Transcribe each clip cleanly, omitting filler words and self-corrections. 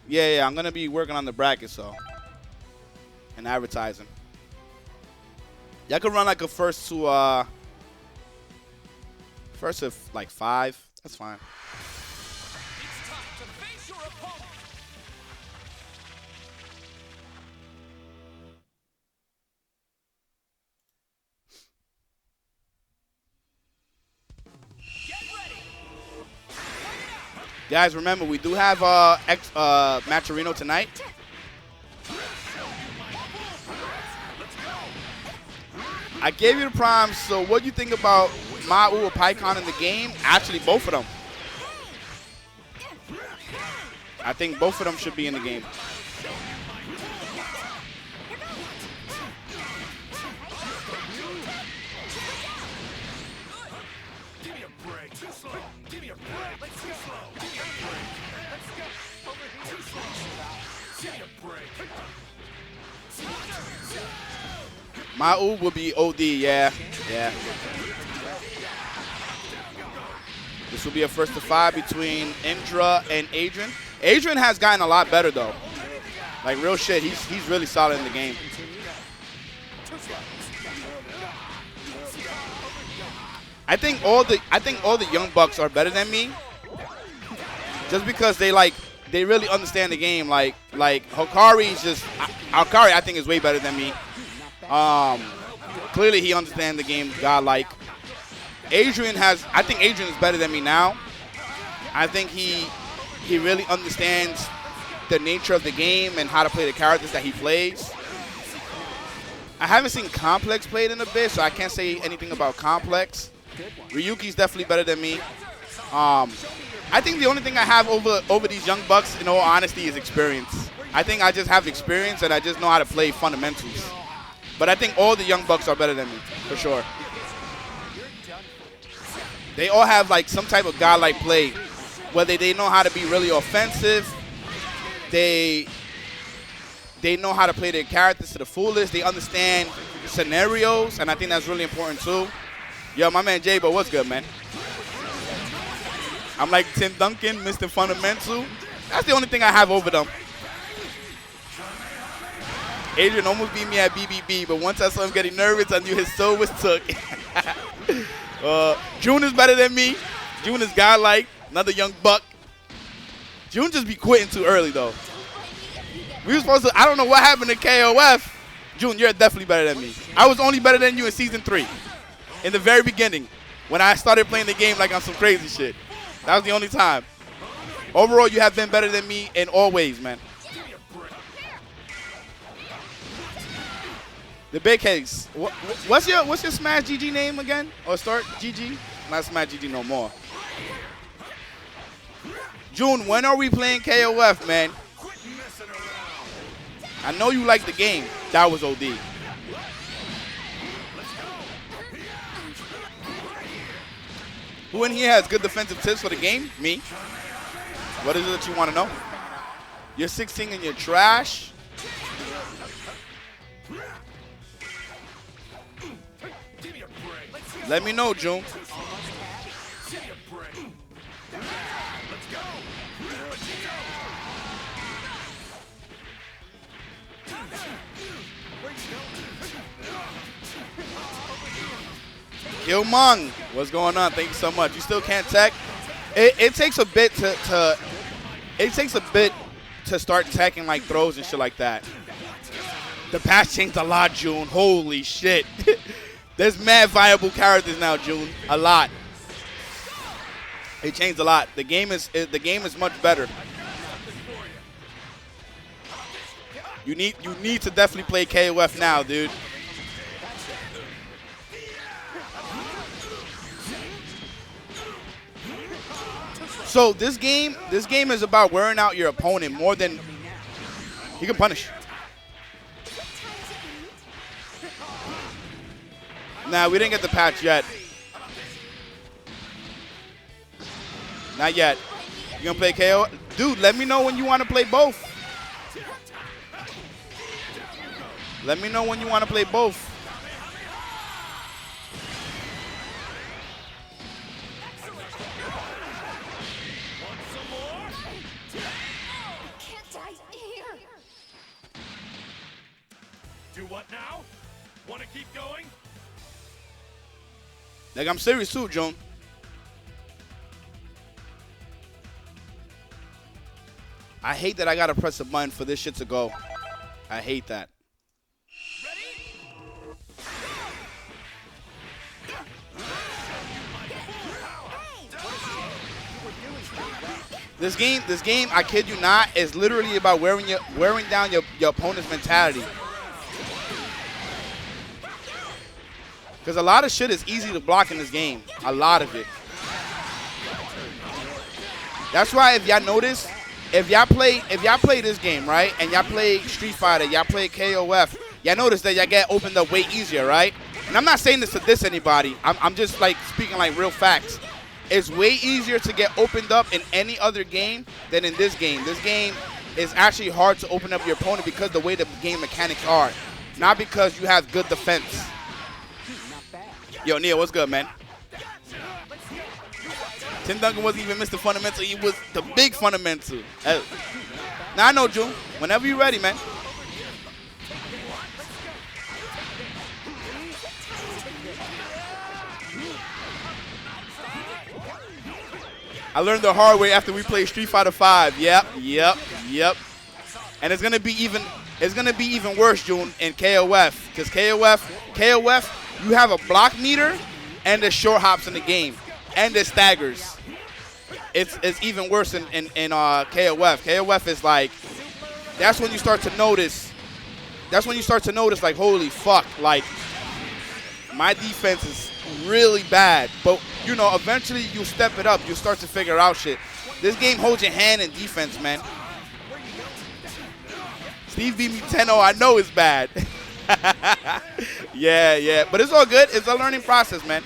Yeah, I'm gonna be working on the bracket, so and advertising. Y'all could run like a first to like 5. That's fine. It's time to face your opponent. Get ready. Guys, remember we do have Maturino tonight. I gave you the primes, so what do you think about AdrianUwU or PyCon in the game? Actually, both of them. I think both of them should be in the game. Give me a break. Too slow. Give me a break. Let's go. Give me a break. Let's go. Over here. Too slow. Give me a break. AdrianUwU will be OD, yeah. This will be a first to 5 between Indra and Adrian. Adrian has gotten a lot better though. Like real shit, he's really solid in the game. I think all the young bucks are better than me. Just because they really understand the game. Like Hikari I think is way better than me. Clearly he understands the game godlike. I think Adrian is better than me now. I think he really understands the nature of the game and how to play the characters that he plays. I haven't seen Complex played in a bit, so I can't say anything about Complex. Ryuki's definitely better than me. I think the only thing I have over these young bucks, in all honesty, is experience. I think I just have experience and I just know how to play fundamentals. But I think all the young bucks are better than me, for sure. They all have like some type of godlike play, whether they know how to be really offensive, they know how to play their characters to the fullest, they understand scenarios, and I think that's really important too. Yo, my man Jay, but what's good, man? I'm like Tim Duncan, Mr. Fundamental. That's the only thing I have over them. Adrian almost beat me at BBB, but once I saw him getting nervous, I knew his soul was took. June is better than me. June is godlike, another young buck. June just be quitting too early, though. We were supposed to, I don't know what happened to KOF. June, you're definitely better than me. I was only better than you in Season 3. In the very beginning, when I started playing the game like on some crazy shit. That was the only time. Overall, you have been better than me in all ways, man. The big case. What's your Smash GG name again? Or start GG? Not Smash GG no more. June, when are we playing KOF, man? I know you like the game. That was OD. Who in here has good defensive tips for the game? Me. What is it that you want to know? You're 16 and you're trash? Let me know, June. Gilmong, what's going on? Thank you so much. You still can't tech? It takes a bit to start teching like throws and shit like that. The patch changed a lot, June. Holy shit. There's mad viable characters now, June. A lot. It changed a lot. The game is much better. You need to definitely play KOF now, dude. So this game is about wearing out your opponent more than he can punish. Nah, we didn't get the patch yet. Not yet. You gonna play KO? Dude, let me know when you want to play both. Let me know when you want to play both. Do what now? Want to keep going? Like, I'm serious too, June. I hate that I gotta press a button for this shit to go. I hate that. This game, I kid you not, is literally about wearing down your opponent's mentality. Because a lot of shit is easy to block in this game. A lot of it. That's why if y'all notice, if y'all play this game, right, and y'all play Street Fighter, y'all play KOF, y'all notice that y'all get opened up way easier, right? And I'm not saying this to diss anybody. I'm just like speaking like real facts. It's way easier to get opened up in any other game than in this game. This game is actually hard to open up your opponent because the way the game mechanics are, not because you have good defense. Yo, Neil, what's good, man? Tim Duncan wasn't even Mr. Fundamental. He was the big fundamental. Now I know, June. Whenever you're ready, man. I learned the hard way after we played Street Fighter 5. Yep. And it's gonna be even worse, June, in KOF. Because KOF, you have a block meter and the short hops in the game. And the staggers. It's even worse in KOF. KOF is like, that's when you start to notice. That's when you start to notice, like, holy fuck, like, my defense is really bad. But, you know, eventually you step it up. You start to figure out shit. This game holds your hand in defense, man. Steve beat me 10-0. I know it's bad. Yeah. But it's all good. It's a learning process, man.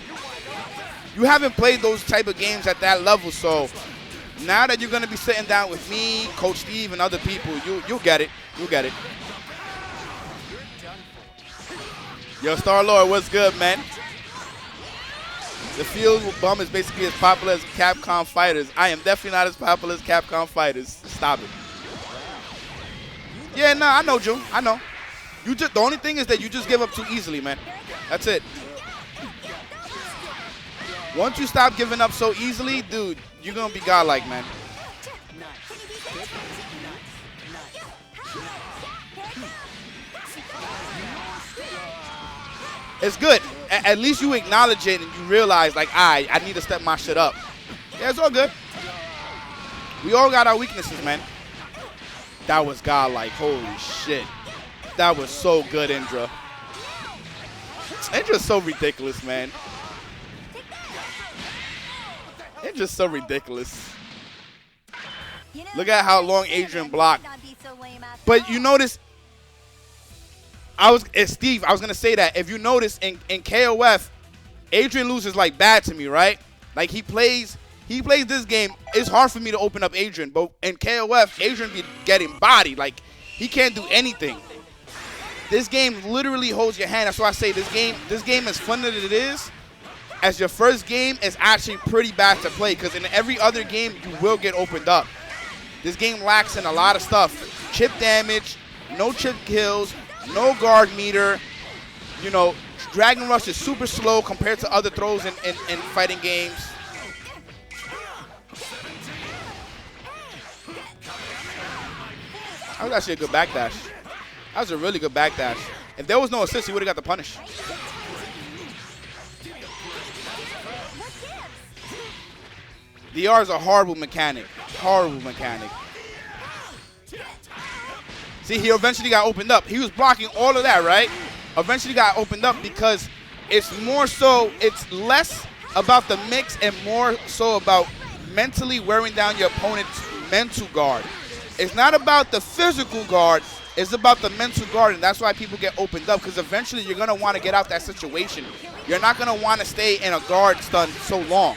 You haven't played those type of games at that level, so now that you're going to be sitting down with me, Coach Steve, and other people, you'll get it. You'll get it. Yo, Star-Lord, what's good, man? The field bum is basically as popular as Capcom Fighterz. I am definitely not as popular as Capcom Fighterz. Stop it. Yeah, I know, June. I know. The only thing is that you just give up too easily, man. That's it. Once you stop giving up so easily, dude, you're going to be godlike, man. It's good. At least you acknowledge it and you realize, like, I need to step my shit up. Yeah, it's all good. We all got our weaknesses, man. That was godlike. Holy shit. That was so good, Indra. Indra's so ridiculous, man. It's just so ridiculous. Look at how long Adrian blocked. But you notice, Steve, I was going to say that. If you notice in KOF, Adrian loses like bad to me, right? Like he plays this game. It's hard for me to open up Adrian. But in KOF, Adrian be getting bodied. Like he can't do anything. This game literally holds your hand. That's why I say this game as fun as it is, as your first game, is actually pretty bad to play because in every other game, you will get opened up. This game lacks in a lot of stuff. Chip damage, no chip kills, no guard meter. You know, Dragon Rush is super slow compared to other throws in fighting games. That was actually a good backdash. That was a really good backdash. If there was no assist, he would have got the punish. DR is a horrible mechanic. Horrible mechanic. See, he eventually got opened up. He was blocking all of that, right? Eventually got opened up because it's less about the mix and more so about mentally wearing down your opponent's mental guard. It's not about the physical guard. It's about the mental guard, and that's why people get opened up, because eventually you're going to want to get out that situation. You're not going to want to stay in a guard stun so long.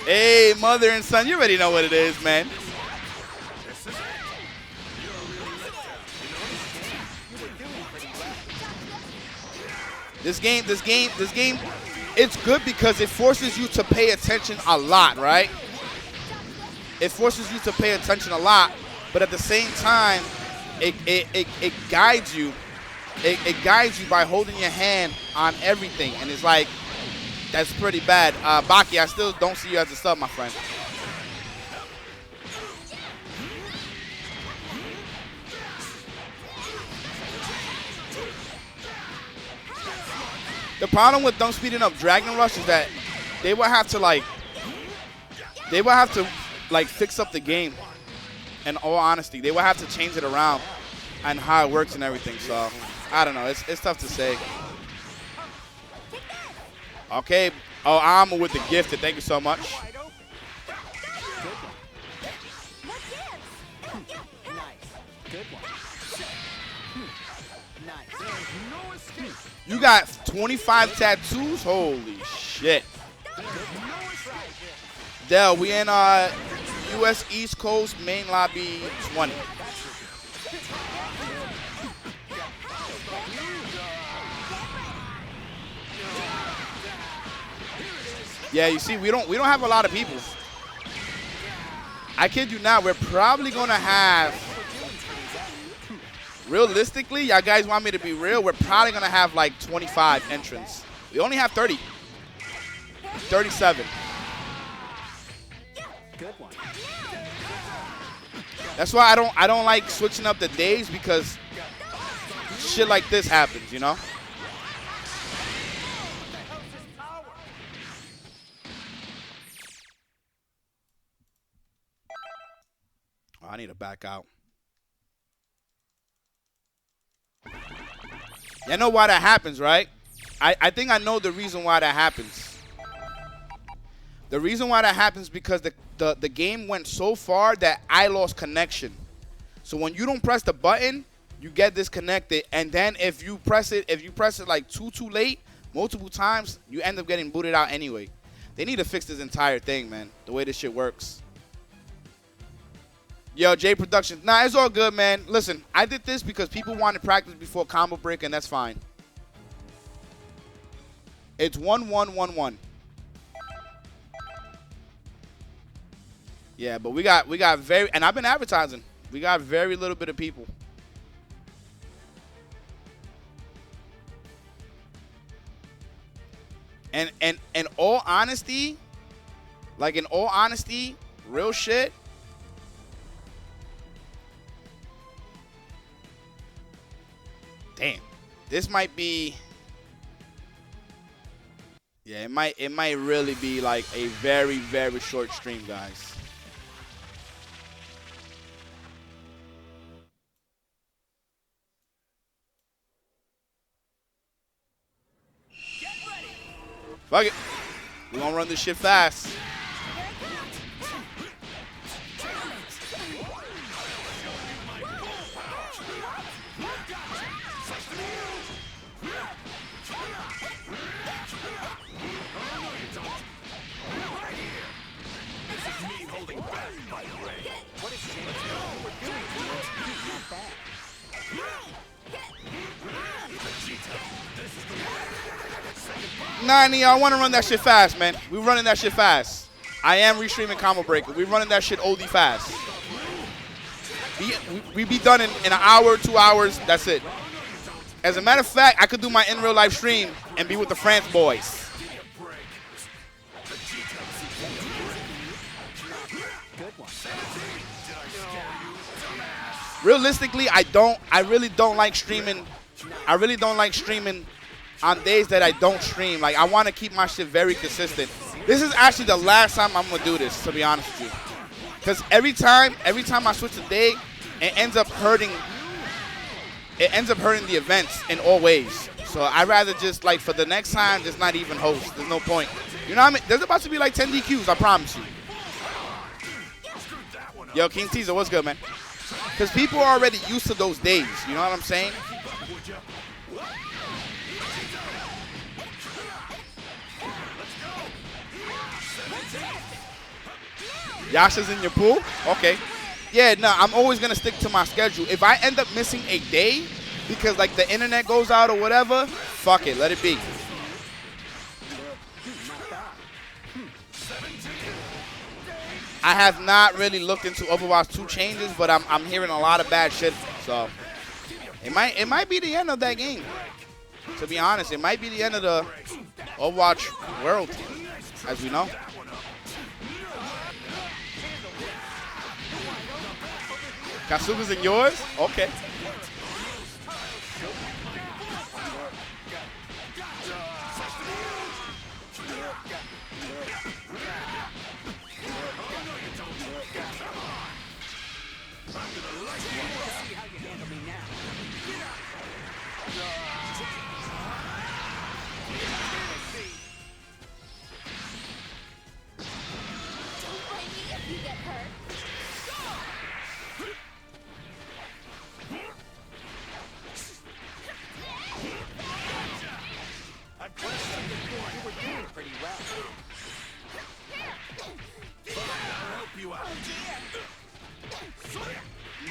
Hey, mother and son, you already know what it is, man. This game, it's good because it forces you to pay attention a lot, right? It forces you to pay attention a lot, but at the same time, it guides you. It guides you by holding your hand on everything, and it's like that's pretty bad. Baki, I still don't see you as a sub, my friend. The problem with them speeding up Dragon Rush is that they will have to fix up the game. In all honesty, they will have to change it around and how it works and everything. So I don't know. It's tough to say. Okay. Oh, I'm with the gifted. Thank you so much. You got 25 tattoos? Holy shit. Dell, we in US East Coast main lobby 20. Yeah, you see, we don't have a lot of people. I kid you not, we're probably gonna have, realistically, y'all guys want me to be real, we're probably gonna have like 25 entrants. We only have 30. 37. Good one. That's why I don't like switching up the days, because shit like this happens, you know? Oh, I need to back out. You know why that happens, right? I think I know the reason why that happens. The reason why that happens because the game went so far that I lost connection. So when you don't press the button, you get disconnected, and then if you press it like too late, multiple times, you end up getting booted out anyway. They need to fix this entire thing, man. The way this shit works. Yo, J Productions. Nah, it's all good, man. Listen, I did this because people wanted practice before combo break, and that's fine. It's 1-1-1-1. Yeah, but we got very, and I've been advertising. We got very little bit of people. And in all honesty, like in all honesty, real shit. Damn, this might be. Yeah, it might really be like a very, very short stream, guys. Fuck it. We're gonna run this shit fast. Nah, Nia, I want to run that shit fast, man. We're running that shit fast. I am restreaming Combo Breaker. We're running that shit OD fast. We be done in an hour, 2 hours. That's it. As a matter of fact, I could do my in real life stream and be with the France boys. Realistically, I really don't like streaming. I really don't like streaming on days that I don't stream. Like, I want to keep my shit very consistent. This is actually the last time I'm gonna do this, to be honest with you. Because every time I switch the day, it ends up hurting the events in all ways. So I'd rather just, like, for the next time, just not even host. There's no point. You know what I mean? There's about to be like 10 DQs, I promise you. Yo, King Teaser, what's good, man? Because people are already used to those days. You know what I'm saying? Yasha's in your pool? Okay. Yeah, no, I'm always going to stick to my schedule. If I end up missing a day because, like, the internet goes out or whatever, fuck it. Let it be. I have not really looked into Overwatch 2 changes, but I'm hearing a lot of bad shit So it might be the end of that game. To be honest, it might be the end of the Overwatch world, as we know. Kasuga's in yours? Okay.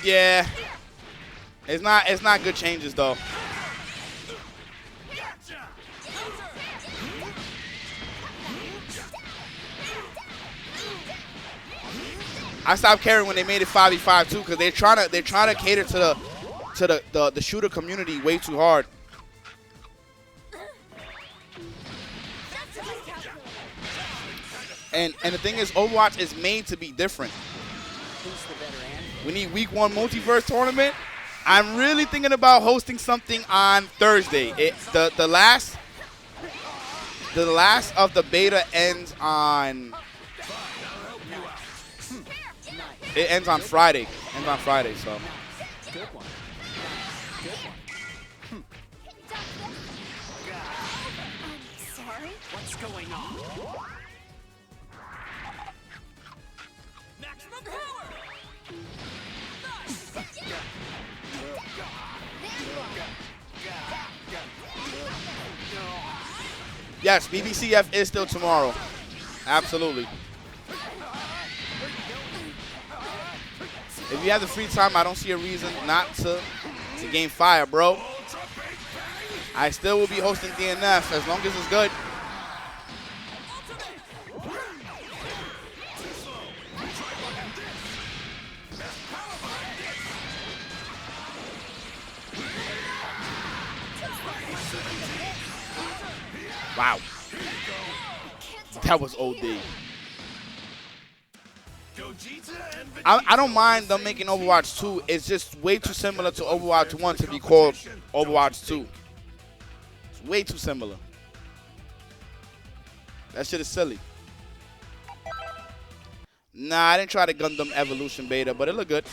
Yeah, it's not good changes though. I stopped caring when they made it 5v5 too, because they're trying to cater to the shooter community way too hard. And the thing is, Overwatch is made to be different. We need week 1 multiverse tournament. I'm really thinking about hosting something on Thursday. The last of the beta ends on Friday. Ends on Friday, so. Sorry? What's going on? Maximum power! Yes, BBCF is still tomorrow. Absolutely. If you have the free time, I don't see a reason not to game fire, bro. I still will be hosting DNF as long as it's good. Wow. That was OD. I don't mind them making Overwatch 2. It's just way too similar to Overwatch 1 to be called Overwatch 2. It's way too similar. That shit is silly. Nah, I didn't try the Gundam Evolution beta, but it looked good.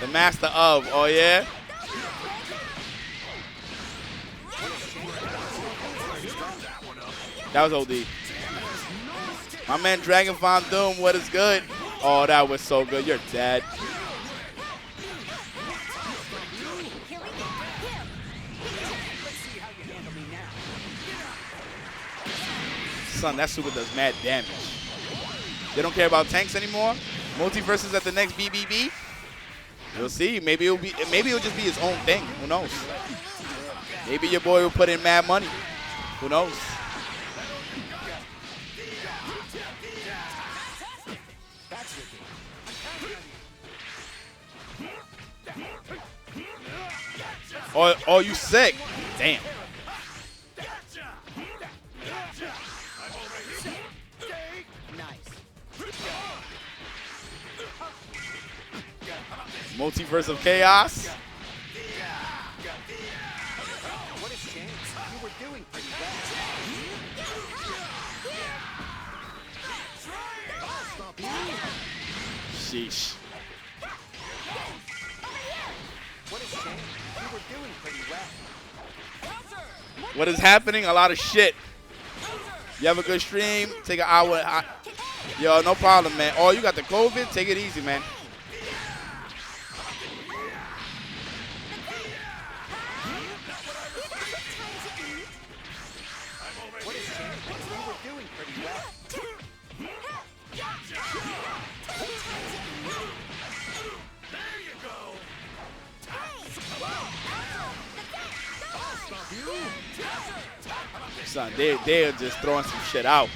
The Master of, oh yeah? That was OD. My man Dragon Von Doom, what is good? Oh, that was so good. You're dead. Son, that super does mad damage. They don't care about tanks anymore. Multiverses at the next BBB. We'll see. Maybe it'll just be his own thing. Who knows? Maybe your boy will put in mad money. Who knows? Oh, you sick? Damn. Multiverse of Chaos. What a chance. You were doing pretty well. Sheesh. What a shame. You were doing pretty well. What is happening? A lot of shit. You have a good stream. Take an hour. Yo, no problem, man. Oh, you got the COVID? Take it easy, man. What a shame. You were doing pretty well. There you go. Son, they're just throwing some shit out.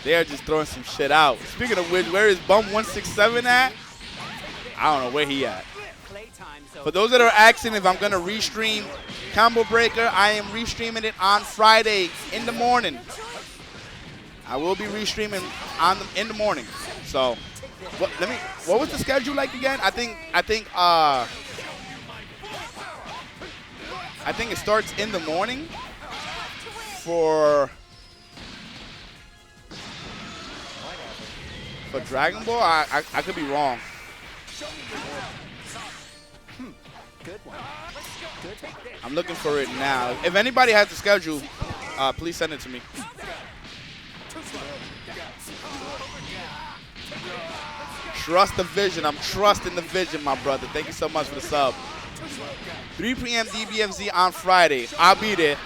They're just throwing some shit out. Speaking of which, where is Bum167 at? I don't know where he at. For those that are asking if I'm going to restream Combo Breaker, I am restreaming it on Friday in the morning. I will be restreaming in the morning. So, what was the schedule like again? I think it starts in the morning for Dragon Ball. I could be wrong. I'm looking for it now. If anybody has the schedule, please send it to me. Trust the vision. I'm trusting the vision, my brother. Thank you so much for the sub. 3 p.m. DBFZ on Friday. I'll be there.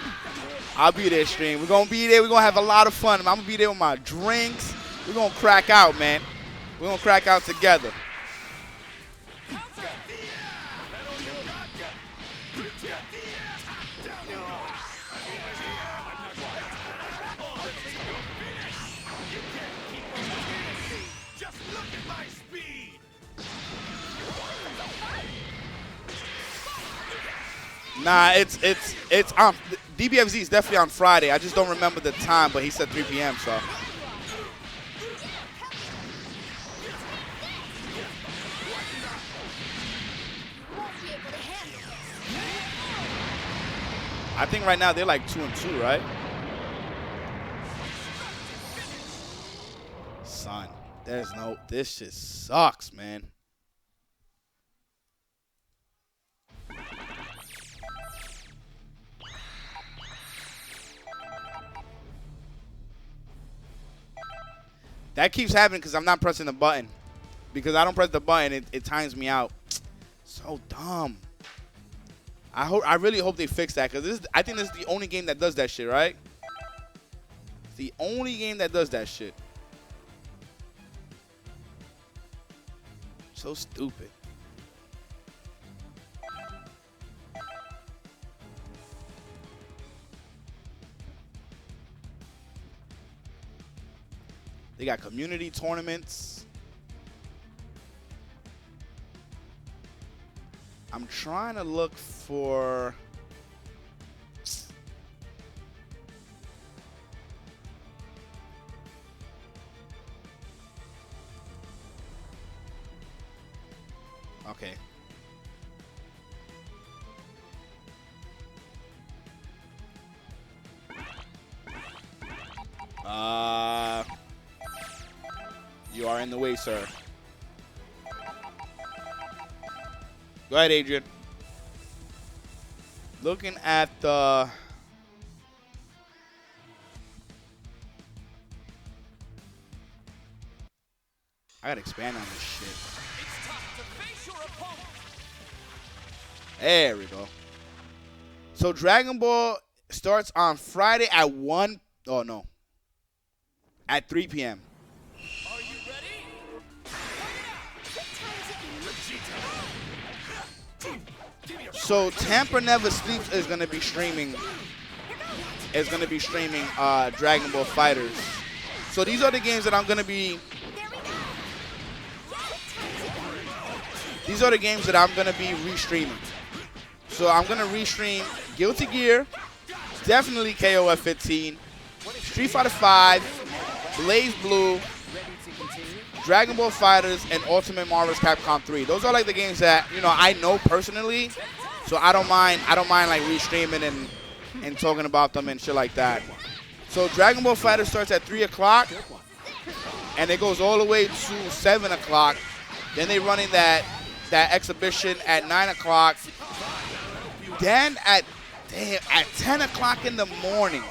I'll be there, stream. We're going to be there. We're going to have a lot of fun. I'm going to be there with my drinks. We're going to crack out, man. We're going to crack out together. Nah, it's on DBFZ is definitely on Friday. I just don't remember the time, but he said 3 p.m. So. I think right now they're like 2-2, right? Son, this shit sucks, man. That keeps happening because I'm not pressing the button. Because I don't press the button, it times me out. So dumb. I really hope they fix that because I think this is the only game that does that shit, right? It's the only game that does that shit. So stupid. They got community tournaments. I'm trying to look for... Okay. You are in the way, sir. Go ahead, Adrian. Looking at the... I gotta expand on this shit. It's time to face your opponent. There we go. So Dragon Ball starts on Friday at 1... Oh, no. At 3 p.m. Are you ready? So Tamper Never Sleeps is gonna be streaming. Dragon Ball Fighterz. So these are the games that I'm gonna be. These are the games that I'm gonna be restreaming. So I'm gonna restream Guilty Gear, definitely KOF 15, Street Fighter 5, Blaze Blue, Dragon Ball Fighterz, and Ultimate Marvel's Capcom 3. Those are like the games that I know personally, so I don't mind like restreaming and talking about them and shit like that. So Dragon Ball Fighterz starts at 3 o'clock, and it goes all the way to 7 o'clock. Then they run in that exhibition at 9 o'clock. Then at 10 o'clock in the morning.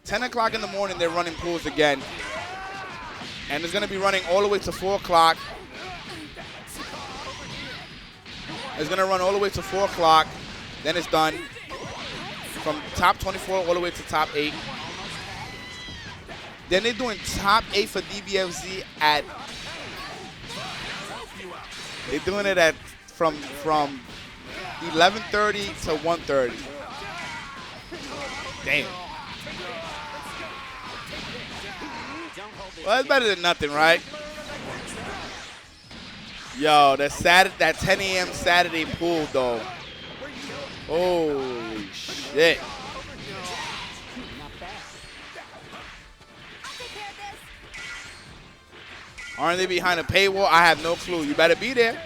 10 o'clock in the morning, they're running pools again. And it's going to be running all the way to 4 o'clock. It's going to run all the way to 4 o'clock. Then it's done. From top 24 all the way to top 8. Then they're doing top 8 for DBFZ at... They're doing it at from 11:30 to 1:30. Damn. Well, it's better than nothing, right? Yo, that 10 a.m. Saturday pool, though. Holy shit. Aren't they behind a paywall? I have no clue. You better be there.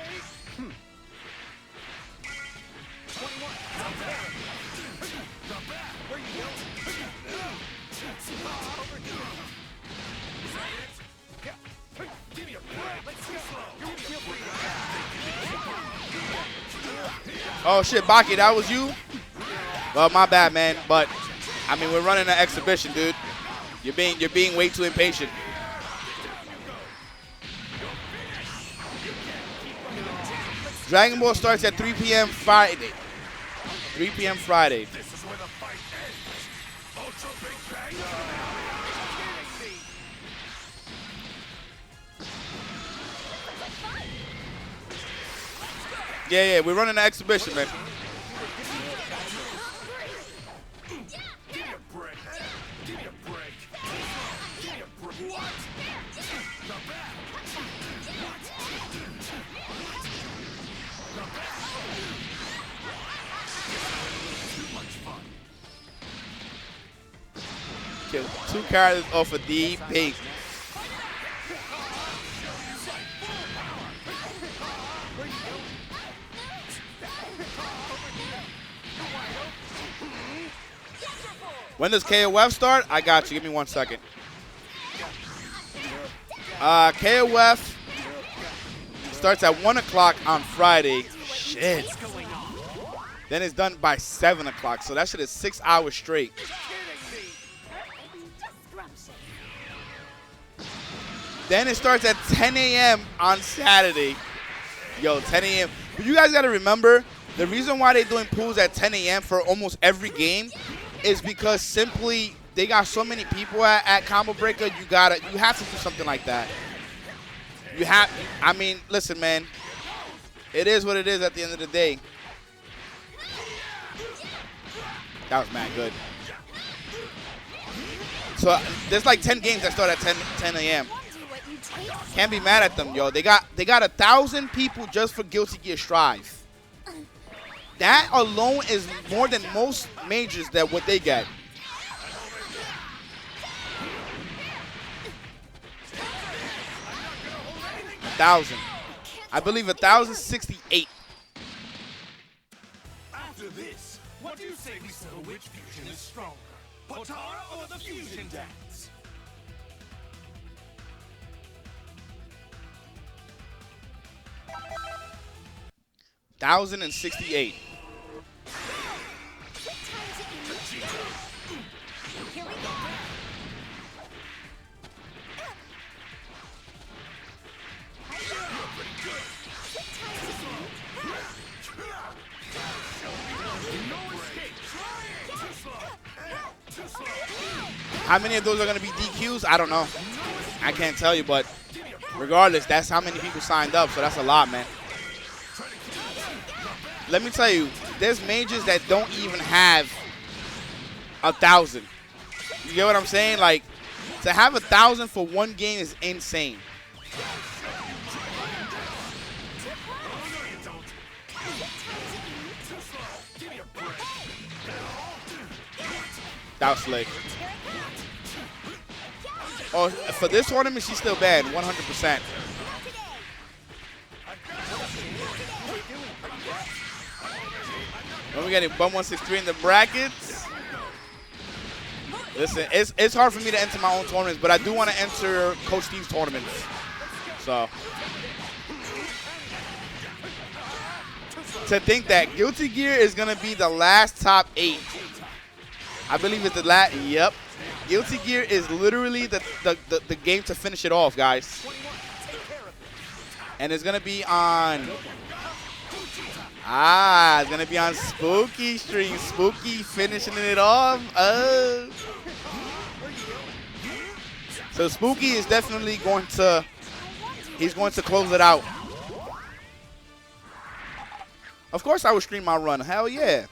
Oh shit, Baki, that was you? Well, my bad, man. But I mean, we're running an exhibition, dude. You're being way too impatient. Dragon Ball starts at 3 p.m. Friday. 3 p.m. Friday. This is where the fight ends. Ultra Big Bang. Yeah, we're running an exhibition, man. Give me a break. Give me a break. Give me a break. What? The back. Too much fun. Kill 2 characters off of DP. When does KOF start? I got you. Give me 1 second. KOF starts at 1 o'clock on Friday. Shit. Then it's done by 7 o'clock. So that shit is 6 hours straight. Then it starts at 10 a.m. on Saturday. Yo, 10 a.m. But you guys got to remember, the reason why they're doing pools at 10 a.m. for almost every game is because simply they got so many people at Combo Breaker. You have to do something like that. I mean, listen, man. It is what it is at the end of the day. That was mad good. So there's like 10 games that start at 10 a.m. Can't be mad at them, yo. They got 1,000 people just for Guilty Gear Strive. That alone is more than most majors that what they get. $1,000. I believe 1,068. After this, what do you say we settle which fusion is stronger? Potara or the fusion dance? 1,068. How many of those are going to be DQs? I don't know. I can't tell you, but regardless, that's how many people signed up, so that's a lot, man. Let me tell you, there's majors that don't even have 1,000. You get what I'm saying? Like, to have 1,000 for one game is insane. That was slick. Oh, for this tournament, she's still banned, 100%. When we getting Bum 163 in the brackets. Listen, it's hard for me to enter my own tournaments, but I do want to enter Coach Steve's tournaments. So, to think that Guilty Gear is going to be the last top 8. I believe it's the last. Yep. Guilty Gear is literally the game to finish it off, guys. And it's going to be on. It's going to be on Spooky stream. Spooky finishing it off. So Spooky is definitely going to. He's going to close it out. Of course I would stream my run. Hell yeah.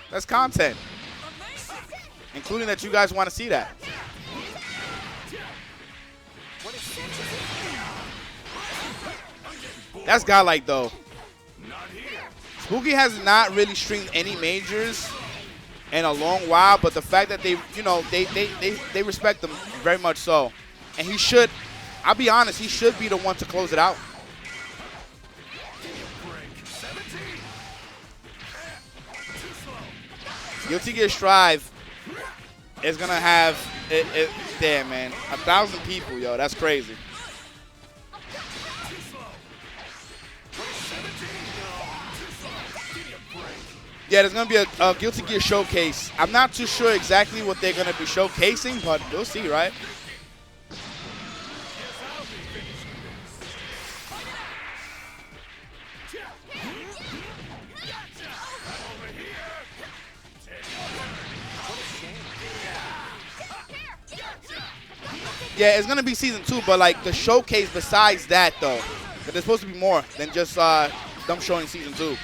That's content. Including that you guys want to see that. That's godlike though. Spooky has not really streamed any majors in a long while, but the fact that they, you know, they respect him very much so. And he should, I'll be honest, he should be the one to close it out. Guilty Gear Strive is going to have, damn, man, 1,000 people, yo. That's crazy. Yeah, there's going to be a Guilty Gear showcase. I'm not too sure exactly what they're going to be showcasing, but we'll see, right? Yeah, it's going to be season 2, but like the showcase besides that, though, but there's supposed to be more than just them showing season 2.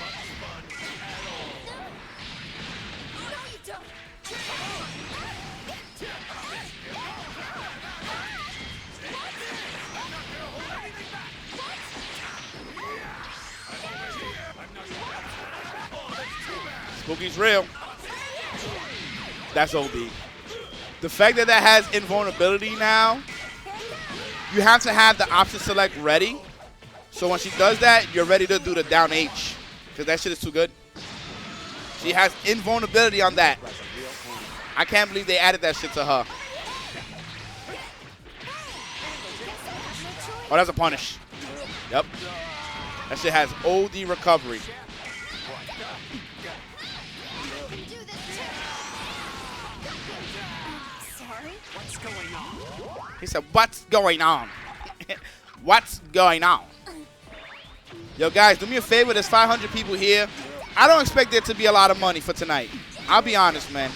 Spooky's real. That's OD. The fact that that has invulnerability now, you have to have the option select ready. So when she does that, you're ready to do the down H, because that shit is too good. She has invulnerability on that. I can't believe they added that shit to her. Oh, that's a punish. Yep. That shit has OD recovery. He said, what's going on? What's going on? Yo, guys, do me a favor. There's 500 people here. I don't expect there to be a lot of money for tonight. I'll be honest, man.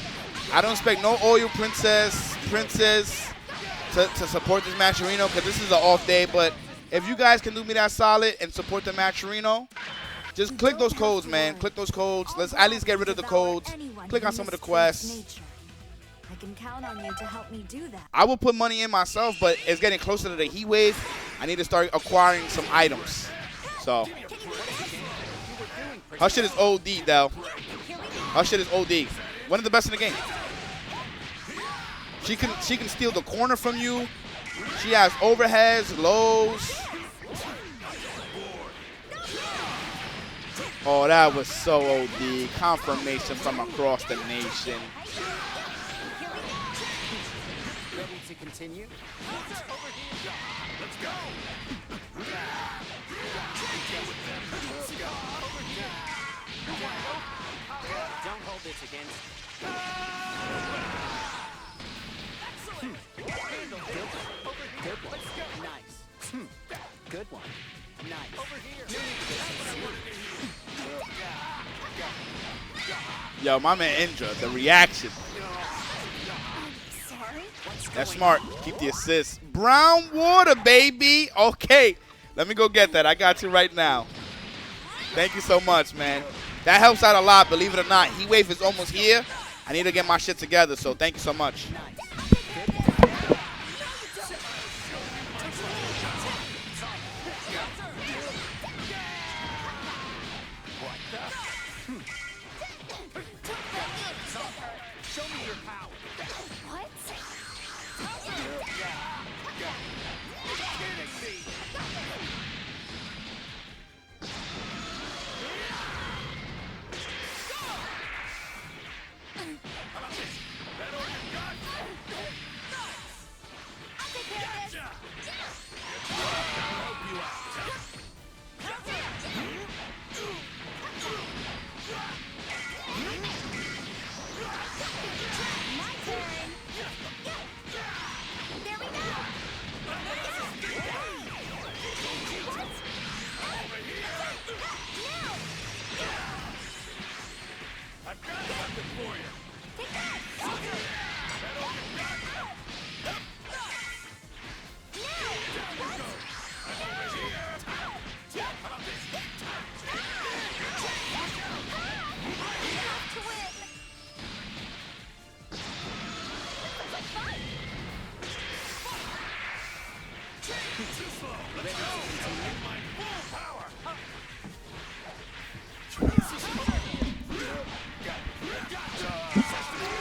I don't expect no oil princess to support this Matcherino, because this is an off day. But if you guys can do me that solid and support the Matcherino, just click those codes, man. Click those codes. Let's at least get rid of the codes. Click on some of the quests. I can count on you to help me do that. I will put money in myself, but it's getting closer to the heat wave. I need to start acquiring some items. So, her shit is OD, though. Her shit is OD. One of the best in the game. She can steal the corner from you. She has overheads, lows. Oh, that was so OD. Confirmation from across the nation. To continue. Let's go. Don't hold this against. Good one. Nice. Good one. Nice. Over here. Yo, my man Indra, the reaction. That's smart. Keep the assist. Brown water, baby. Okay. Let me go get that. I got you right now. Thank you so much, man. That helps out a lot, believe it or not. Heat wave is almost here. I need to get my shit together, so thank you so much. Show me your power. What?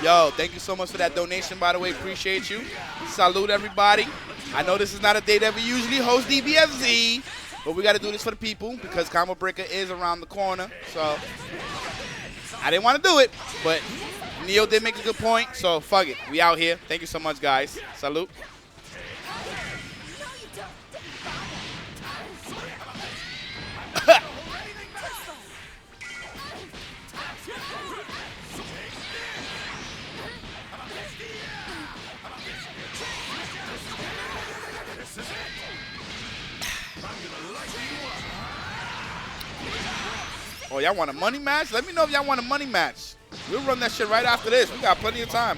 Yo, thank you so much for that donation, by the way. Appreciate you. Salute, everybody. I know this is not a day that we usually host DBFZ, but we got to do this for the people because Combo Breaker is around the corner. So I didn't want to do it, but Neo did make a good point, so fuck it. We out here. Thank you so much, guys. Salute. Oh, y'all want a money match? Let me know if y'all want a money match. We'll run that shit right after this. We got plenty of time.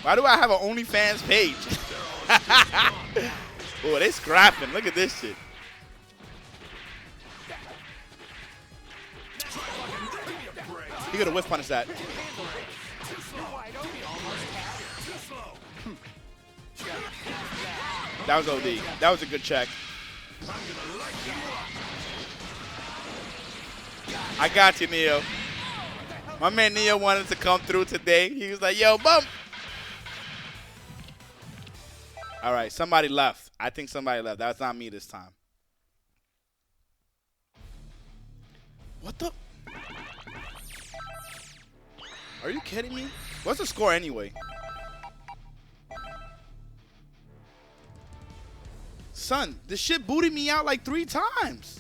Why do I have an OnlyFans page? Oh, they scrapping. Look at this shit. He could have whiff punished that. That was OD. That was a good check. I got you, Neo. My man Neo wanted to come through today. He was like, yo, bump. All right, somebody left. I think somebody left. That's not me this time. What the? Are you kidding me? What's the score anyway? Son, this shit booted me out like 3 times.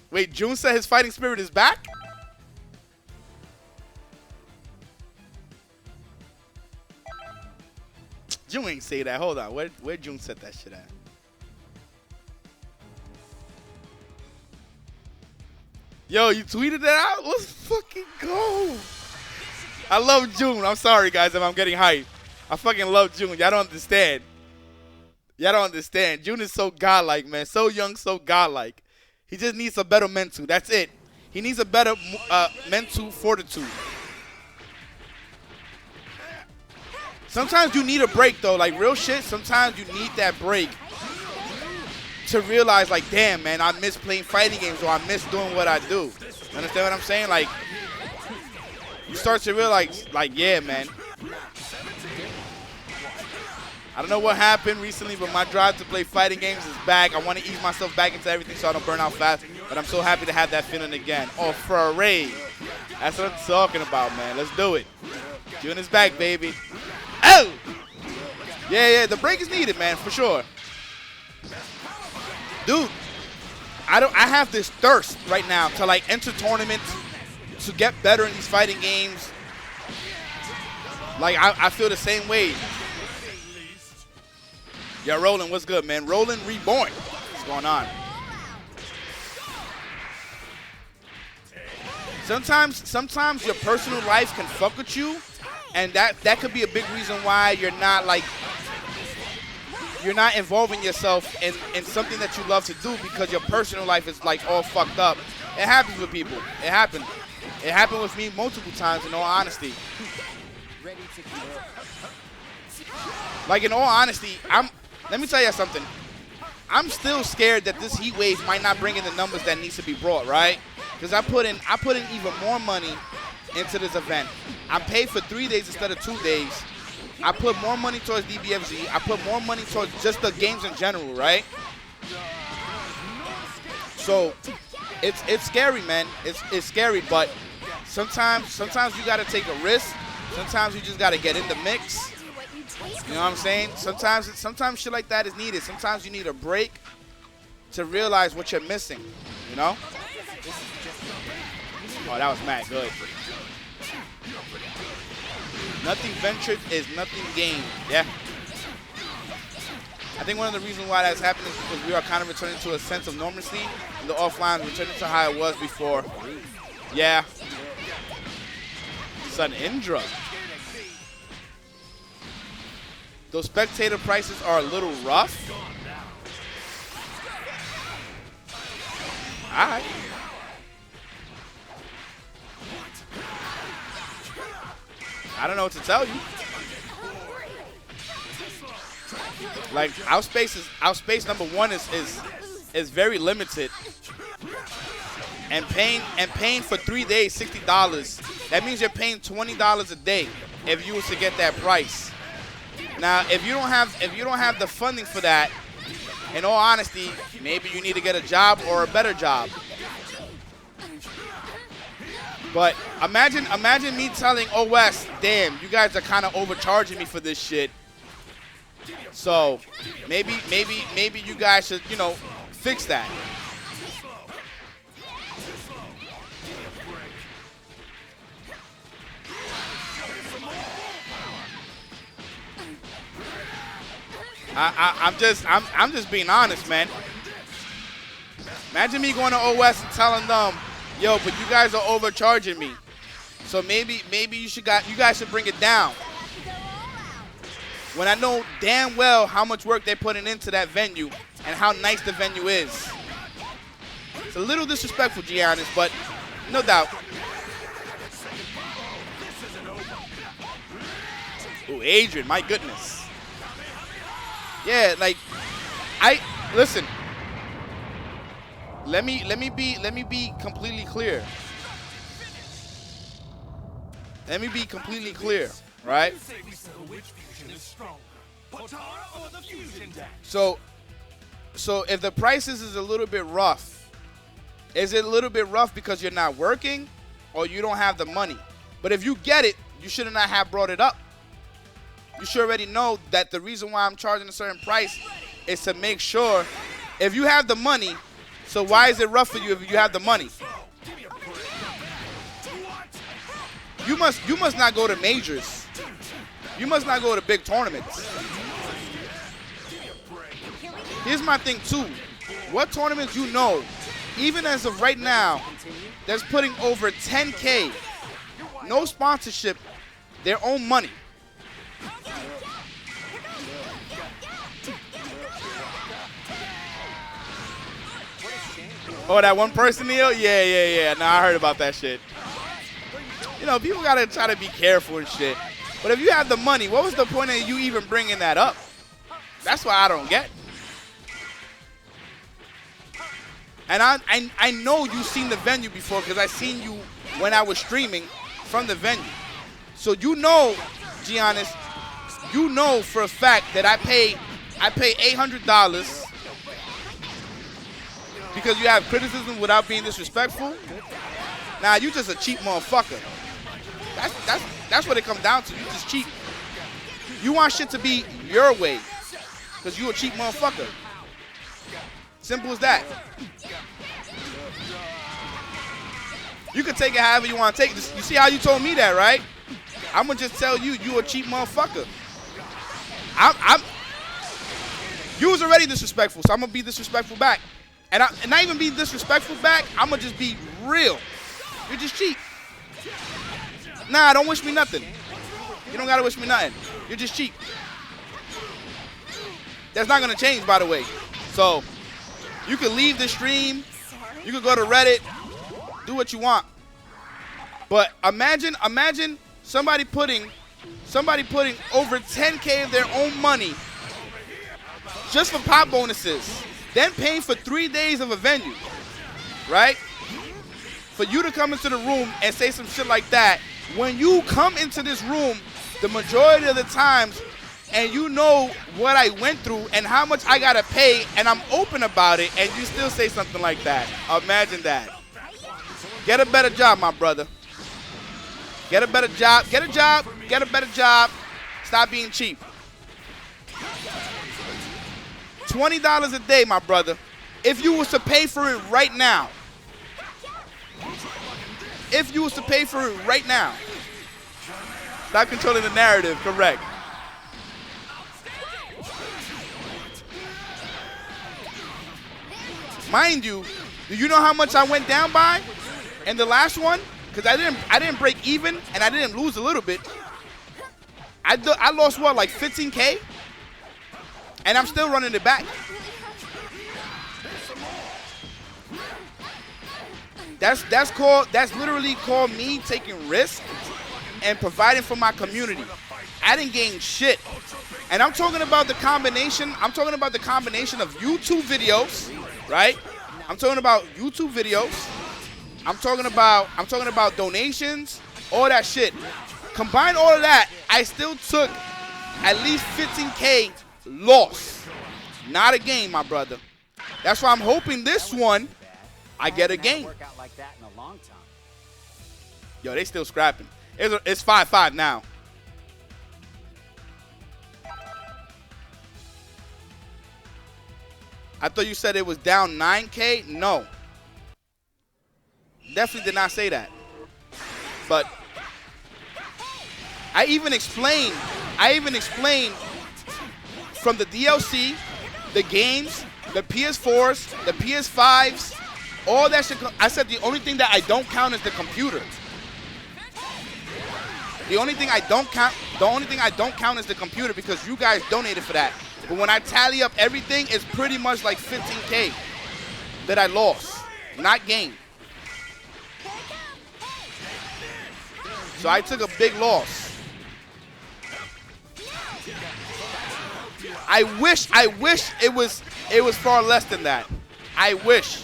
Wait, June said his fighting spirit is back? June ain't say that. Hold on. Where June said that shit at? Yo, you tweeted that out? Let's fucking go. I love June. I'm sorry, guys, if I'm getting hyped. I fucking love June. Y'all don't understand. Y'all don't understand. June is so godlike, man. So young, so godlike. He just needs a better mental. That's it. He needs a better mental fortitude. Sometimes you need a break, though. Like, real shit, sometimes you need that break to realize, like, damn, man, I miss playing fighting games or I miss doing what I do. You understand what I'm saying? Like, you start to realize, like, yeah, man. I don't know what happened recently, but my drive to play fighting games is back. I want to ease myself back into everything so I don't burn out fast, but I'm so happy to have that feeling again. Oh, for a raid. That's what I'm talking about, man. Let's do it. June is back, baby. Oh! Yeah, the break is needed, man, for sure. Dude, I have this thirst right now to, like, enter tournaments, to get better in these fighting games. Like, I feel the same way. Yeah, Roland, what's good, man? Roland Reborn. What's going on? Sometimes your personal life can fuck with you, and that could be a big reason why you're not, like, you're not involving yourself in something that you love to do because your personal life is, like, all fucked up. It happens with people. It happened. It happened with me multiple times, in all honesty. Like, in all honesty, let me tell you something. I'm still scared that this heat wave might not bring in the numbers that needs to be brought, right? Because I put in even more money into this event. I'm paid for 3 days instead of 2 days. I put more money towards DBFZ. I put more money towards just the games in general, right? So it's scary, man. It's scary, but sometimes you gotta take a risk. Sometimes you just gotta get in the mix. You know what I'm saying? Sometimes shit like that is needed. Sometimes you need a break to realize what you're missing. You know? Oh, that was mad good. Nothing ventured is nothing gained. Yeah. I think one of the reasons why that's happening is because we are kind of returning to a sense of normalcy. And the offline returning to how it was before. Yeah. Son, Indra. Those spectator prices are a little rough. All right. I don't know what to tell you. Like outspace number one is very limited. And paying for 3 days $60. That means you're paying $20 a day if you was to get that price. Now, if you don't have the funding for that, in all honesty, maybe you need to get a job or a better job. But imagine me telling OS, damn, you guys are kind of overcharging me for this shit. So maybe you guys should, fix that. I'm just being honest, man. Imagine me going to OS and telling them, yo, but you guys are overcharging me. So maybe you guys should bring it down. When I know damn well how much work they're putting into that venue and how nice the venue is. It's a little disrespectful, Giannis, but no doubt. Ooh, Adrian, my goodness. Yeah, like listen. Let me be completely clear. Let me be completely clear, right? So if the prices is a little bit rough, is it a little bit rough because you're not working or you don't have the money? But if you get it, you should not have brought it up. You should already know that the reason why I'm charging a certain price is to make sure if you have the money, so why is it rough for you if you have the money? You must not go to majors. You must not go to big tournaments. Here's my thing too. What tournaments you know, even as of right now, that's putting over 10K, no sponsorship, their own money. Oh, that one person deal? Yeah. No, I heard about that shit. People gotta try to be careful and shit. But if you have the money, what was the point of you even bringing that up? That's what I don't get. And I know you've seen the venue before because I seen you when I was streaming from the venue. So Giannis, you know for a fact that I pay $800 because you have criticism without being disrespectful. Nah, you just a cheap motherfucker. That's what it comes down to. You just cheap. You want shit to be your way because you a cheap motherfucker. Simple as that. You can take it however you want to take it. You see how you told me that, right? I'm going to just tell you, you a cheap motherfucker. You was already disrespectful, so I'm going to be disrespectful back. And not even be disrespectful back, I'm going to just be real. You're just cheap. Nah, don't wish me nothing. You don't got to wish me nothing. You're just cheap. That's not going to change, by the way. So, you can leave the stream. You can go to Reddit. Do what you want. But imagine somebody putting over 10K of their own money just for pop bonuses, then paying for 3 days of a venue, right? For you to come into the room and say some shit like that, when you come into this room, the majority of the times, and you know what I went through and how much I gotta pay, and I'm open about it, and you still say something like that. Imagine that. Get a better job, my brother. Get a better job. Get a job. Get a better job. Stop being cheap. $20 a day, my brother. If you was to pay for it right now. If you was to pay for it right now. Stop controlling the narrative. Correct. Mind you, do you know how much I went down by in the last one? Because I didn't break even and I didn't lose a little bit. I lost what, like 15K? And I'm still running it back. That's literally called me taking risks and providing for my community. I didn't gain shit. And I'm talking about the combination. I'm talking about the combination of YouTube videos, right? I'm talking about YouTube videos. I'm talking about donations, all that shit. Combine all of that, I still took at least 15K loss. Not a game, my brother. That's why I'm hoping this one I get a game. Work out like that in a long time. Yo, they still scrapping. It's 5-5 now. I thought you said it was down 9K. No. Definitely did not say that. But I even explained from the DLC, the games, the PS4s, the PS5s, all that shit. I said the only thing that I don't count is the computer. The only thing I don't count is the computer because you guys donated for that. But when I tally up everything, it's pretty much like 15K that I lost, not gained. So I took a big loss. I wish it was far less than that. I wish.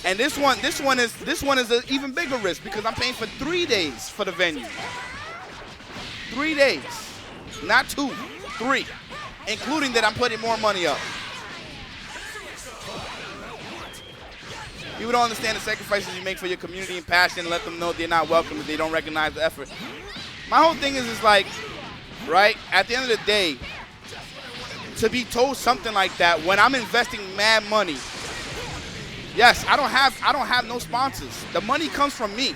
And this one is an even bigger risk because I'm paying for 3 days for the venue. 3 days, not 2, 3, including that I'm putting more money up. People don't understand the sacrifices you make for your community and passion and let them know they're not welcome if they don't recognize the effort. My whole thing is like, right, at the end of the day, to be told something like that when I'm investing mad money. Yes, I don't have no sponsors. The money comes from me.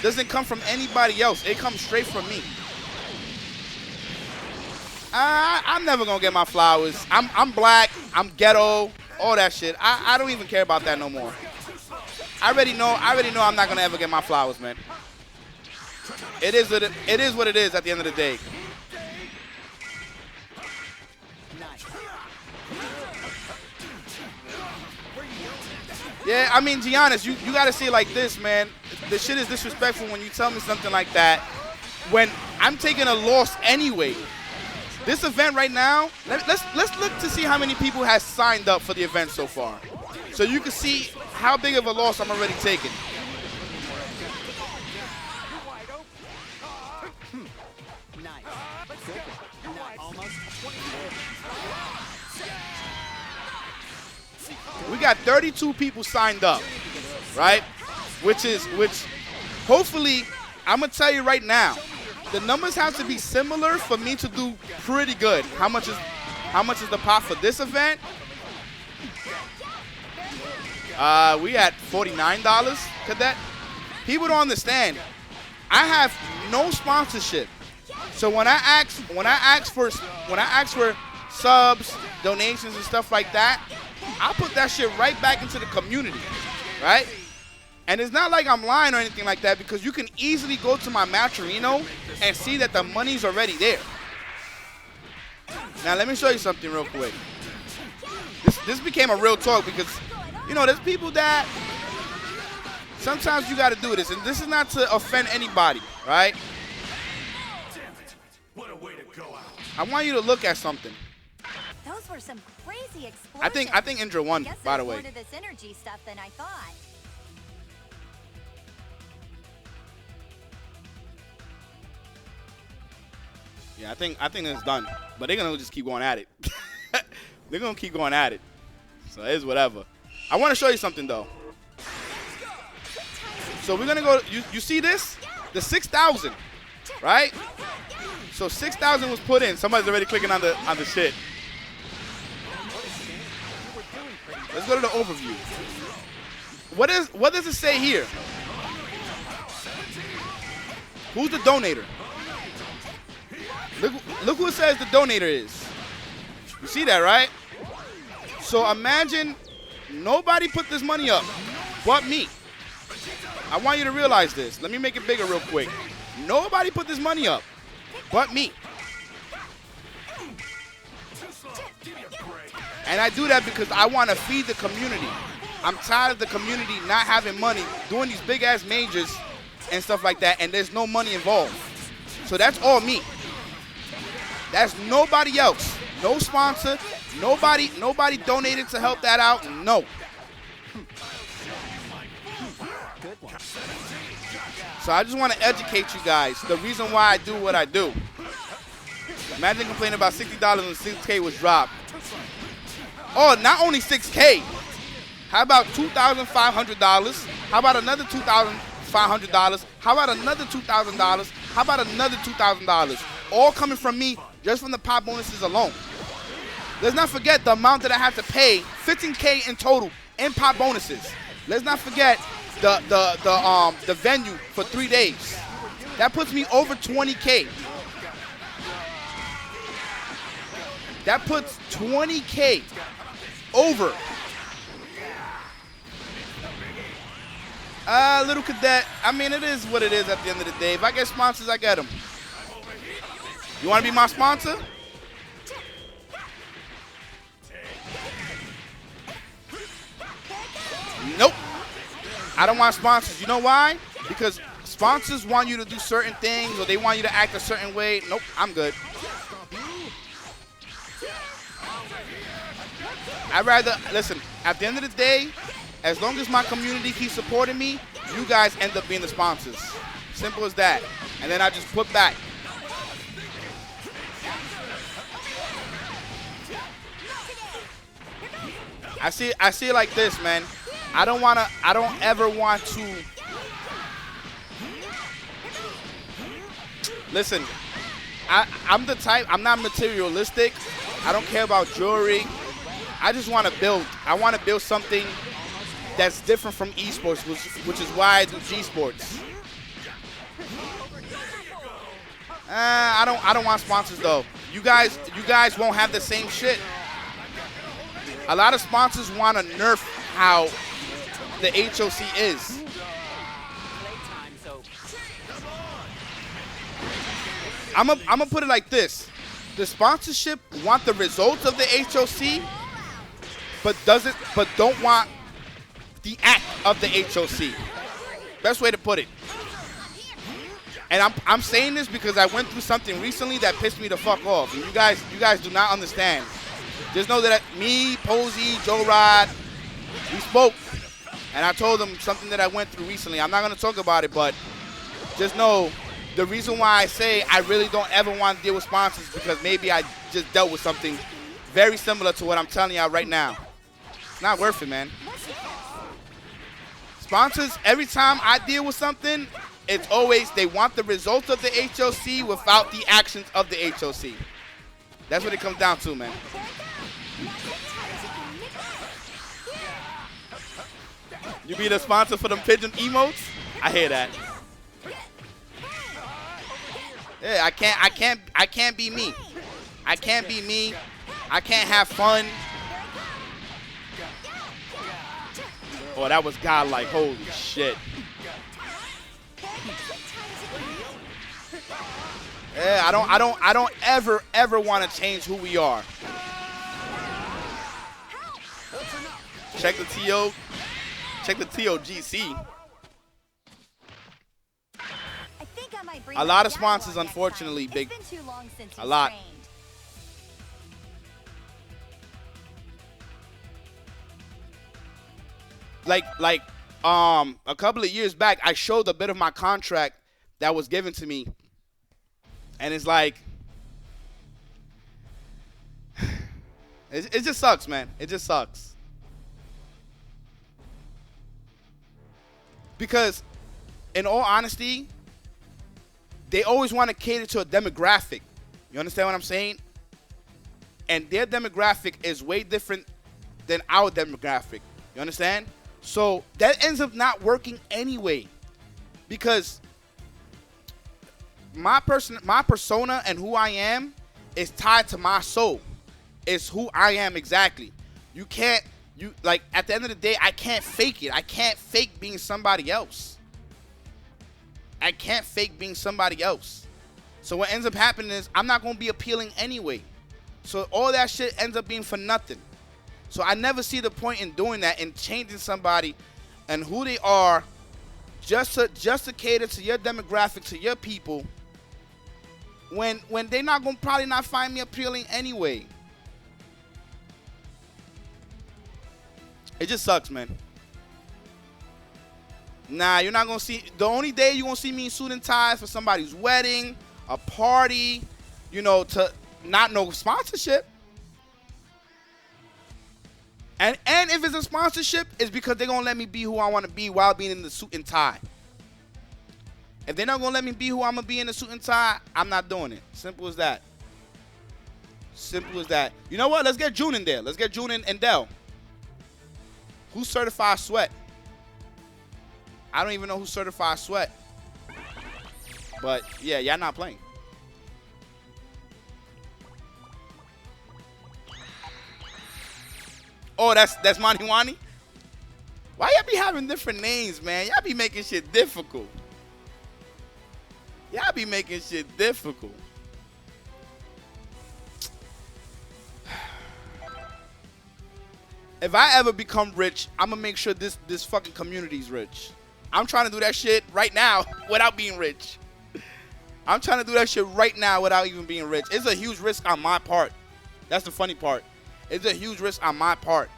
Doesn't come from anybody else. It comes straight from me. I'm never gonna get my flowers. I'm black. I'm ghetto. All that shit. I don't even care about that no more. I already know I'm not gonna ever get my flowers, man. It is what it is at the end of the day. Yeah, I mean, Giannis, you got to see it like this, man. The shit is disrespectful when you tell me something like that when I'm taking a loss anyway. This event right now, let's look to see how many people has signed up for the event so far. So you can see how big of a loss I'm already taking. We got 32 people signed up, right? Which hopefully, I'm gonna tell you right now, the numbers have to be similar for me to do pretty good. How much is the pot for this event? We at $49, Cadet. People don't understand. I have no sponsorship. So when I ask for subs, donations and stuff like that, I put that shit right back into the community, right? And it's not like I'm lying or anything like that because you can easily go to my Matcherino and see that the money's already there. Now let me show you something real quick. This became a real talk because, you know, there's people that sometimes you got to do this, and this is not to offend anybody, right? What a way to go out. I want you to look at something. Those were some crazy explosions. I think Indra won, Guess by the there's way. more to this energy stuff than I thought. Yeah, I think it's done. But they're gonna just keep going at it. They're gonna keep going at it. So it's whatever. I want to show you something though. So we're gonna go. You see this? The 6,000, right? So 6,000 was put in. Somebody's already clicking on the shit. Let's go to the overview. What does it say here? Who's the donator? Look who it says the donator is. You see that, right? So imagine nobody put this money up but me. I want you to realize this. Let me make it bigger real quick. Nobody put this money up but me. And I do that because I want to feed the community. I'm tired of the community not having money, doing these big-ass majors, and stuff like that, and there's no money involved. So that's all me. That's nobody else. No sponsor. Nobody donated to help that out. No. Good one. So I just want to educate you guys. The reason why I do what I do. Imagine complaining about $60 when 6K was dropped. Oh, not only 6K. How about $2,500? How about another $2,500? How about another $2,000? How about another $2,000? All coming from me just from the pop bonuses alone. Let's not forget the amount that I have to pay, 15K in total in pop bonuses. Let's not forget the venue for 3 days. That puts me over 20K. That puts 20K over. Little cadet, I mean, it is what it is at the end of the day. If I get sponsors, I get them. You want to be my sponsor? Nope. I don't want sponsors. You know why? Because sponsors want you to do certain things or they want you to act a certain way. Nope, I'm good. I'd rather, listen, at the end of the day, as long as my community keeps supporting me, you guys end up being the sponsors. Simple as that. And then I just put back. I see it like this, man. I don't ever want to. Listen, I'm the type, I'm not materialistic. I don't care about jewelry. I just want to build. I want to build something that's different from esports, which is why I do G Sports. I don't want sponsors though. You guys won't have the same shit. A lot of sponsors want to nerf how the HOC is. I'm gonna put it like this: the sponsorship want the results of the HOC, but don't want the act of the HOC. Best way to put it. And I'm saying this because I went through something recently that pissed me the fuck off. And you guys do not understand. Just know that me, Posey, Joe Rod, we spoke, and I told them something that I went through recently. I'm not gonna talk about it, but just know the reason why I say I really don't ever want to deal with sponsors because maybe I just dealt with something very similar to what I'm telling y'all right now. It's not worth it, man. Sponsors, every time I deal with something, it's always they want the results of the HOC without the actions of the HOC. That's what it comes down to, man. You be the sponsor for them pigeon emotes? I hear that. Yeah, I can't be me. I can't be me. I can't have fun. Oh, that was godlike. Holy shit. Yeah, I don't ever want to change who we are. Check the TO. Check the TOGC. A lot of sponsors, unfortunately, big. A lot. Like a couple of years back, I showed a bit of my contract that was given to me. And it's like, it just sucks, man. It just sucks. Because, in all honesty, they always want to cater to a demographic. You understand what I'm saying? And their demographic is way different than our demographic. You understand? So that ends up not working anyway. Because my persona and who I am is tied to my soul. It's who I am exactly. Like at the end of the day, I can't fake it. I can't fake being somebody else. I can't fake being somebody else. So what ends up happening is I'm not going to be appealing anyway. So all that shit ends up being for nothing. So I never see the point in doing that and changing somebody and who they are just to cater to your demographic, to your people, when they're not gonna probably not find me appealing anyway. It just sucks, man. Nah, you're not gonna see. The only day you're gonna see me in suit and ties for somebody's wedding, a party, you know, to not no sponsorship. And if it's a sponsorship, it's because they're gonna let me be who I want to be while being in the suit and tie. If they're not gonna let me be who I'm gonna be in the suit and tie, I'm not doing it. Simple as that. Simple as that. You know what? Let's get June in there. Let's get June and Dell. Who's certified sweat? I don't even know who's certified sweat. But yeah, y'all not playing. Oh, that's Monty Wani? Why y'all be having different names, man? Y'all be making shit difficult. Y'all be making shit difficult. If I ever become rich, I'm gonna make sure this fucking community's rich. I'm trying to do that shit right now without being rich. I'm trying to do that shit right now without even being rich. It's a huge risk on my part. That's the funny part. It's a huge risk on my part.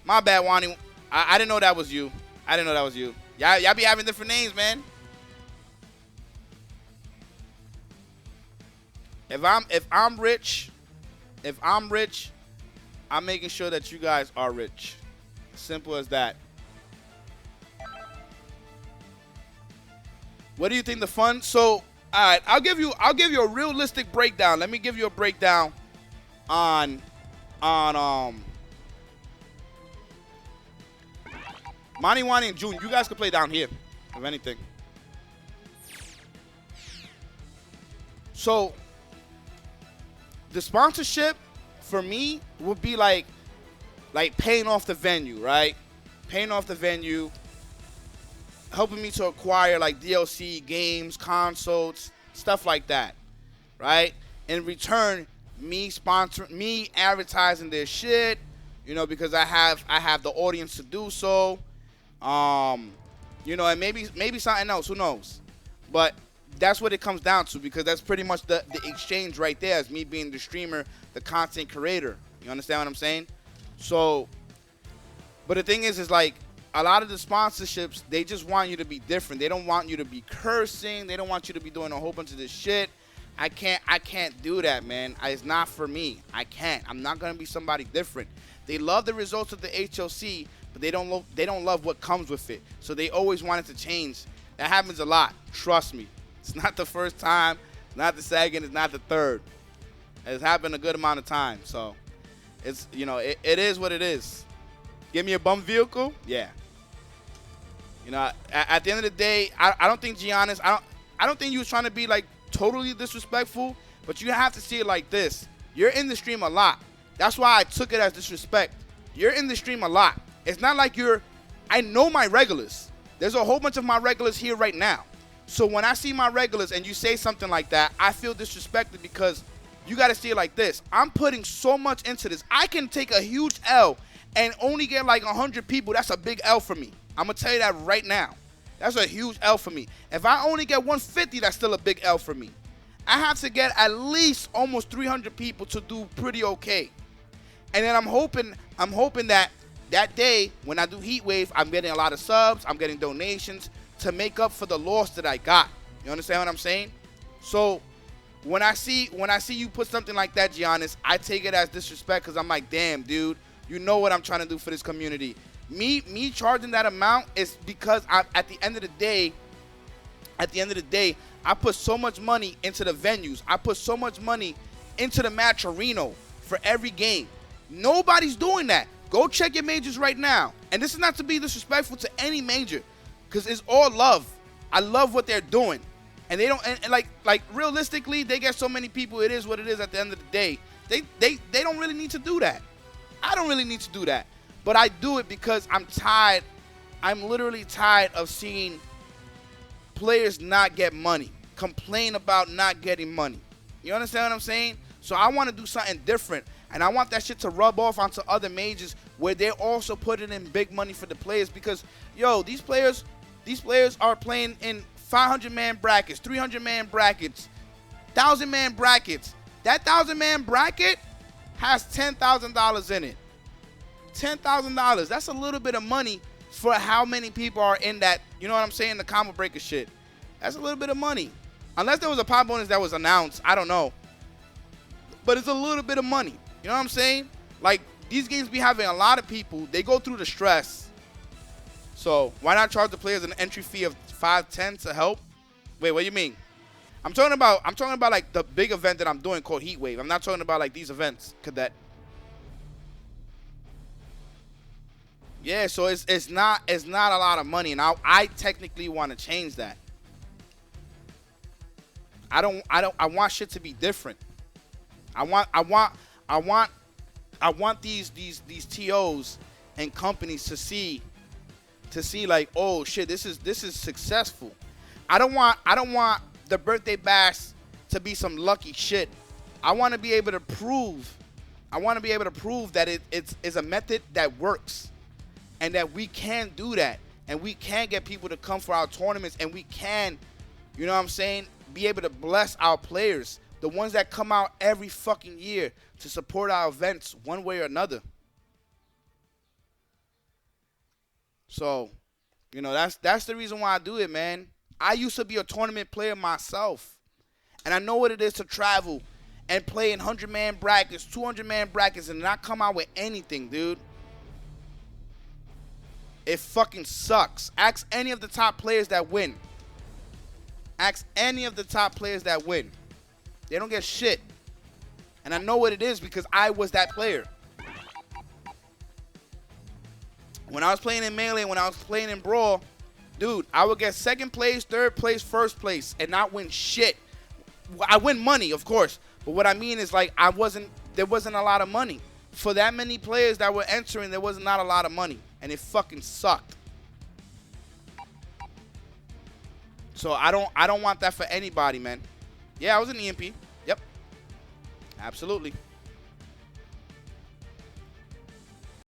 My bad, Wani. I didn't know that was you. I didn't know that was you. Y'all be having different names, man. If I'm rich, I'm making sure that you guys are rich. Simple as that. What do you think the fun? So, all right, I'll give you a realistic breakdown. Let me give you a breakdown on Monty Wani and June. You guys can play down here, if anything. So, the sponsorship for me would be like paying off the venue, right? Paying off the venue, helping me to acquire like DLC, games, consoles, stuff like that, right? In return, me advertising their shit, you know, because I have the audience to do so, you know, and maybe something else, who knows? But that's what it comes down to, because that's pretty much the exchange right there, as me being the streamer, the content creator. You understand what I'm saying? So, but the thing is like, a lot of the sponsorships, they just want you to be different. They don't want you to be cursing. They don't want you to be doing a whole bunch of this shit. I can't do that, man. It's not for me. I can't. I'm not gonna be somebody different. They love the results of the HLC, but they don't love what comes with it. So they always want it to change. That happens a lot. Trust me. It's not the first time, not the second, it's not the third. It's happened a good amount of times. So it's, you know, it is what it is. Give me a bum vehicle? Yeah. You know, at the end of the day, I don't think Giannis, I don't think you was trying to be like totally disrespectful, but you have to see it like this. You're in the stream a lot. That's why I took it as disrespect. You're in the stream a lot. It's not like I know my regulars. There's a whole bunch of my regulars here right now. So when I see my regulars and you say something like that, I feel disrespected, because you got to see it like this. I'm putting so much into this. I can take a huge L and only get like 100 people. That's a big L for me. I'm going to tell you that right now. That's a huge L for me. If I only get 150, that's still a big L for me. I have to get at least almost 300 people to do pretty okay. And then I'm hoping that day when I do Heat Wave, I'm getting a lot of subs, I'm getting donations to make up for the loss that I got. You understand what I'm saying? So when I see you put something like that, Giannis, I take it as disrespect, because I'm like, damn, dude, you know what I'm trying to do for this community. Me charging that amount is because at the end of the day, I put so much money into the venues. I put so much money into the match arena for every game. Nobody's doing that. Go check your majors right now. And this is not to be disrespectful to any major, because it's all love. I love what they're doing. And they don't, and like realistically, they get so many people. It is what it is at the end of the day. They don't really need to do that. I don't really need to do that. But I do it because I'm tired. I'm literally tired of seeing players not get money, complain about not getting money. You understand what I'm saying? So I want to do something different, and I want that shit to rub off onto other majors where they're also putting in big money for the players, because, yo, these players, These players are playing in 500-man brackets, 300-man brackets, 1,000-man brackets. That 1,000-man bracket has $10,000 in it. $10,000. That's a little bit of money for how many people are in that, you know what I'm saying, the combo breaker shit. That's a little bit of money. Unless there was a pop bonus that was announced, I don't know. But it's a little bit of money. You know what I'm saying? Like, these games be having a lot of people. They go through the stress. So why not charge the players an entry fee of $5.10 to help? Wait, what do you mean? I'm talking about like the big event that I'm doing called Heat Wave. I'm not talking about like these events, Cadet. Yeah, so it's not a lot of money, and I technically want to change that. I want shit to be different. I want these TOs and companies to see like, oh shit, this is successful. I don't want the birthday bash to be some lucky shit. I want to be able to prove that it's a method that works, and that we can do that, and we can get people to come for our tournaments, and we can, you know what I'm saying, be able to bless our players, the ones that come out every fucking year to support our events one way or another. So, you know, that's the reason why I do it, man. I used to be a tournament player myself, and I know what it is to travel and play in 100-man brackets, 200-man brackets, and not come out with anything, dude. It fucking sucks. Ask any of the top players that win. Ask any of the top players that win. They don't get shit. And I know what it is because I was that player. When I was playing in Melee, when I was playing in Brawl, dude, I would get second place, third place, first place, and not win shit. I win money, of course. But what I mean is, like, there wasn't a lot of money. For that many players that were entering, there was not a lot of money. And it fucking sucked. So I don't want that for anybody, man. Yeah, I was in EMP. Yep. Absolutely.